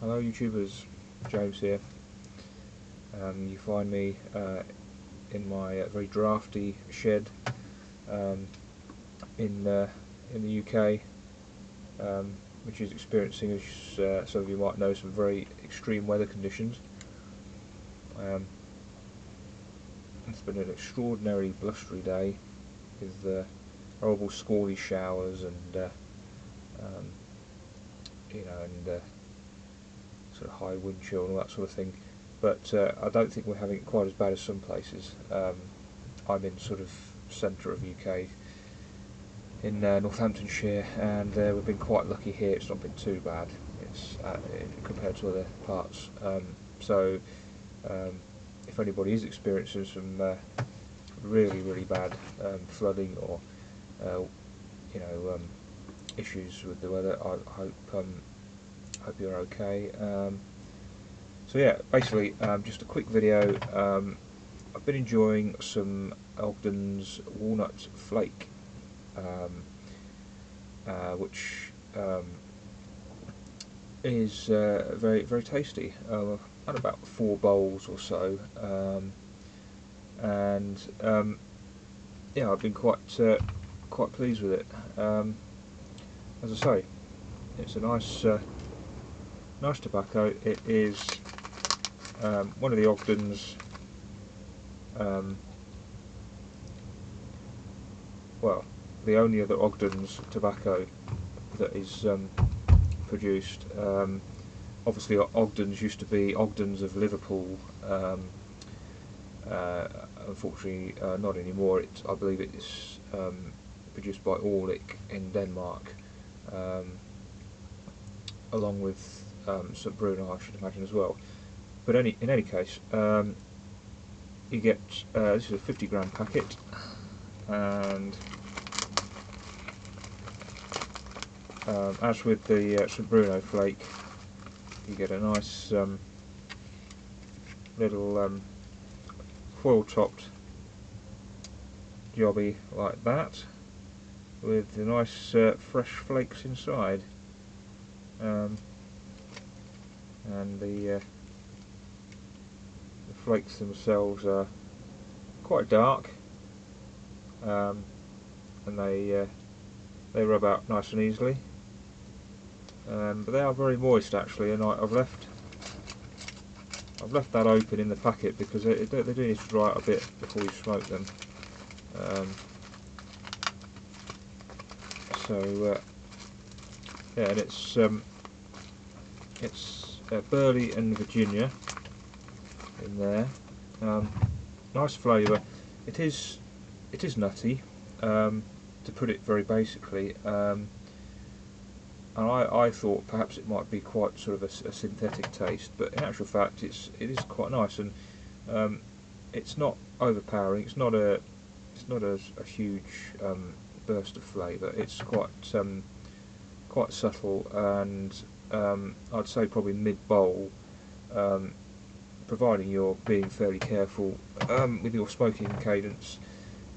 Hello YouTubers, James here. You find me in my very drafty shed in the UK, which is experiencing, as some of you might know, some very extreme weather conditions. It's been an extraordinarily blustery day with horrible squally showers and sort of high wind chill and all that sort of thing, but I don't think we're having it quite as bad as some places. I'm in sort of centre of UK in Northamptonshire, and we've been quite lucky here. It's not been too bad. It's compared to other parts. So if anybody is experiencing some really bad flooding or issues with the weather, I hope you're okay. So yeah, basically just a quick video. I've been enjoying some Ogdens Walnut Flake, which is very tasty. I've had about 4 bowls or so, and yeah, I've been quite pleased with it. As I say, it's a nice tobacco. It is one of the Ogdens, well, the only other Ogdens tobacco that is produced. Obviously Ogdens used to be Ogdens of Liverpool. Unfortunately not anymore. I believe it's produced by Orlik in Denmark, along with St Bruno, I should imagine, as well. But in any case, you get this is a 50-gram packet, and as with the St Bruno flake, you get a nice little foil-topped jobby like that, with the nice fresh flakes inside. And the flakes themselves are quite dark, and they rub out nice and easily, but they are very moist actually, and I've left that open in the packet because they do need to dry out a bit before you smoke them. So yeah, and it's Burley and Virginia in there. Nice flavour. It is nutty, to put it very basically, and I thought perhaps it might be quite sort of a synthetic taste, but in actual fact it is quite nice, and it's not overpowering. It's not a huge burst of flavour. It's quite subtle, and I'd say probably mid-bowl, providing you're being fairly careful with your smoking cadence.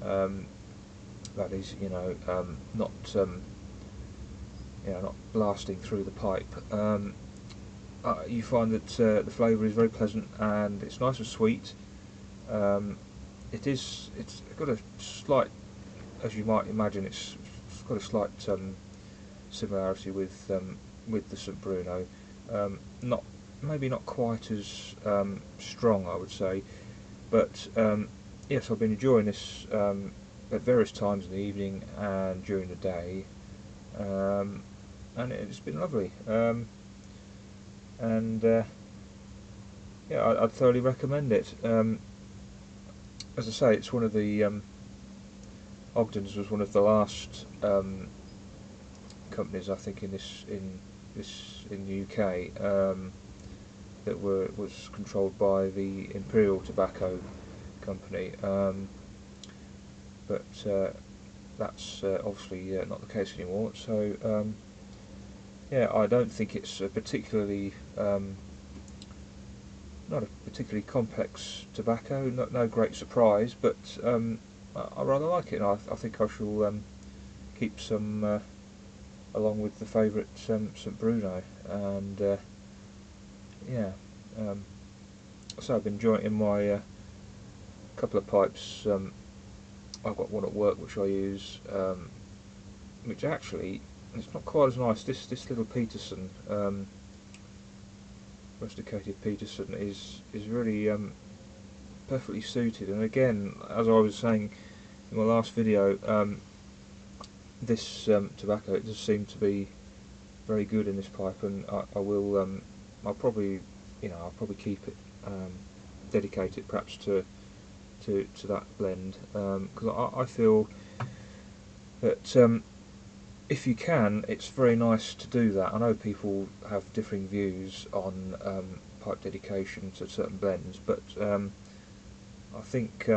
That is, not not blasting through the pipe. You find that the flavour is very pleasant, and it's nice and sweet. It's got a slight, as you might imagine, it's got a slight similarity with the St Bruno. Maybe not quite as strong, I would say, but yes, I've been enjoying this at various times in the evening and during the day, and it's been lovely. Yeah, I'd thoroughly recommend it. As I say, it's one of the Ogdens was one of the last companies, I think, in the UK that was controlled by the Imperial Tobacco Company, but that's obviously not the case anymore. So yeah, I don't think it's a particularly not a particularly complex tobacco. No great surprise, but I rather like it, and I think I shall keep some along with the favourite St Bruno, and yeah, so I've been enjoying it in my couple of pipes. I've got one at work which I use, which actually it's not quite as nice. This little Peterson, rusticated Peterson, is really perfectly suited. And again, as I was saying in my last video, this tobacco, it does seem to be very good in this pipe, and I will I'll probably keep it, dedicate it perhaps to that blend, because I feel that if you can, it's very nice to do that. I know people have differing views on pipe dedication to certain blends, but I think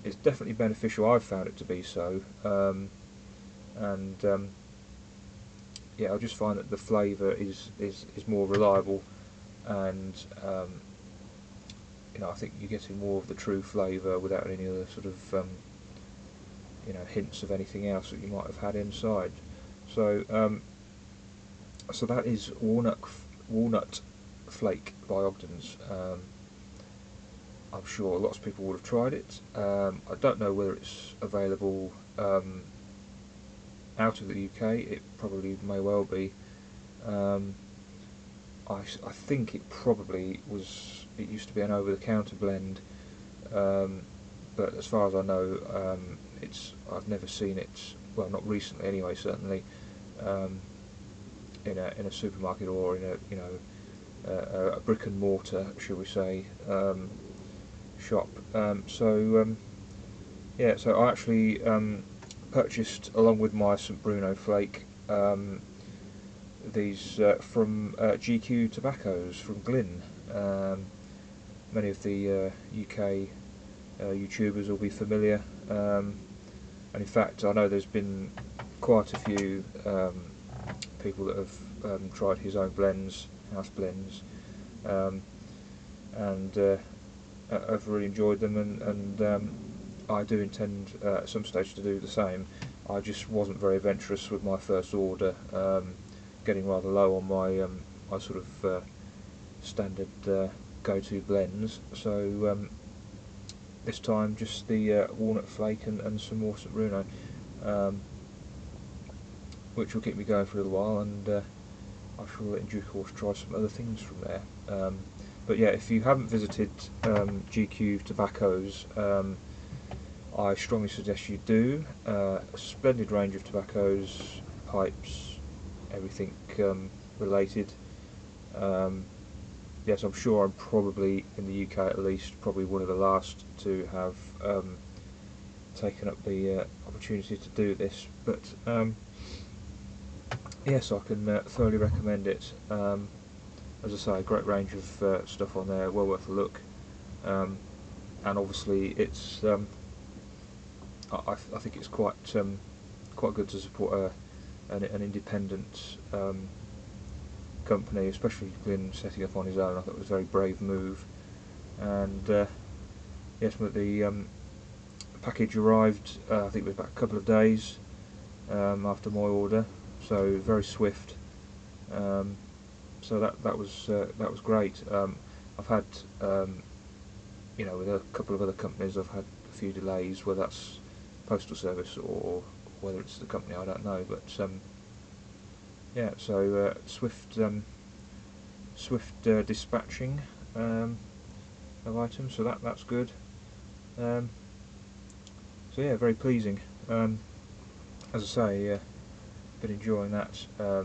it's definitely beneficial. I've found it to be so, and yeah, I just find that the flavour is more reliable, and I think you're getting more of the true flavour without any other sort of hints of anything else that you might have had inside. So so that is Walnut Flake by Ogdens. I'm sure lots of people would have tried it. I don't know whether it's available out of the UK. It probably may well be. I think it probably was. It used to be an over-the-counter blend, but as far as I know, I've never seen it. Well, not recently, anyway. Certainly, in a supermarket or in a brick and mortar, shall we say, shop. Yeah, so I actually purchased, along with my St Bruno flake, these from GQ Tobaccos from Glyn. Many of the UK YouTubers will be familiar, and in fact I know there's been quite a few people that have tried his own blends, house blends, and I've really enjoyed them, and I do intend at some stage to do the same. I just wasn't very adventurous with my first order, getting rather low on my my sort of standard go-to blends, so this time just the Walnut Flake and some more St Bruno, which will keep me going for a little while, and I shall in due course try some other things from there. But yeah, if you haven't visited GQ Tobaccos, I strongly suggest you do. A splendid range of tobaccos, pipes, everything related. Yes, I'm sure I'm probably, in the UK at least, probably one of the last to have taken up the opportunity to do this, but yes, I can thoroughly recommend it. As I say, a great range of stuff on there, well worth a look, and obviously it's I think it's quite good to support an independent company, especially Glyn setting up on his own. I thought it was a very brave move, and yes, but the package arrived, I think it was about a couple of days after my order, so very swift. So that was great. I've had with a couple of other companies, I've had a few delays, whether that's postal service or whether it's the company, I don't know, but yeah, so swift dispatching of items, so that's good. So yeah, very pleasing. As I say, been enjoying that. I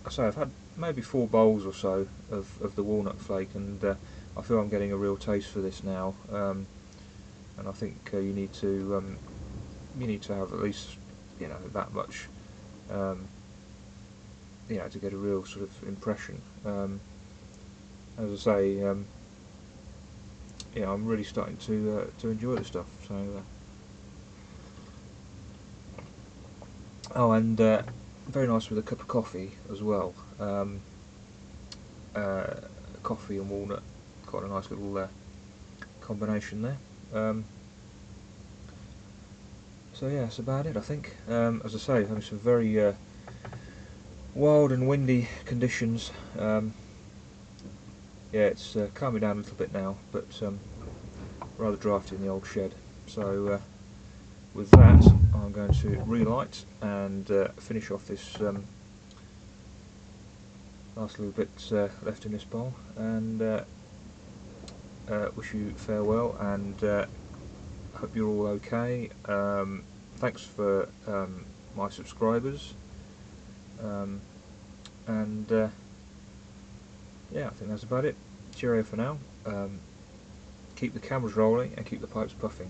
say I've had maybe 4 bowls or so of the Walnut Flake, and I feel I'm getting a real taste for this now. And I think you need to have at least that much, to get a real sort of impression. As I say, I'm really starting to enjoy this stuff. So, oh, and very nice with a cup of coffee as well. Coffee and walnut, quite a nice little combination there. So yeah, that's about it, I think. As I say, having some very wild and windy conditions. yeah, it's calming down a little bit now, but rather drafty in the old shed. So with that, I'm going to relight and finish off this last little bit left in this bowl, and wish you farewell, and hope you're all okay. Thanks for my subscribers, and yeah, I think that's about it. Cheerio for now. Keep the cameras rolling and keep the pipes puffing.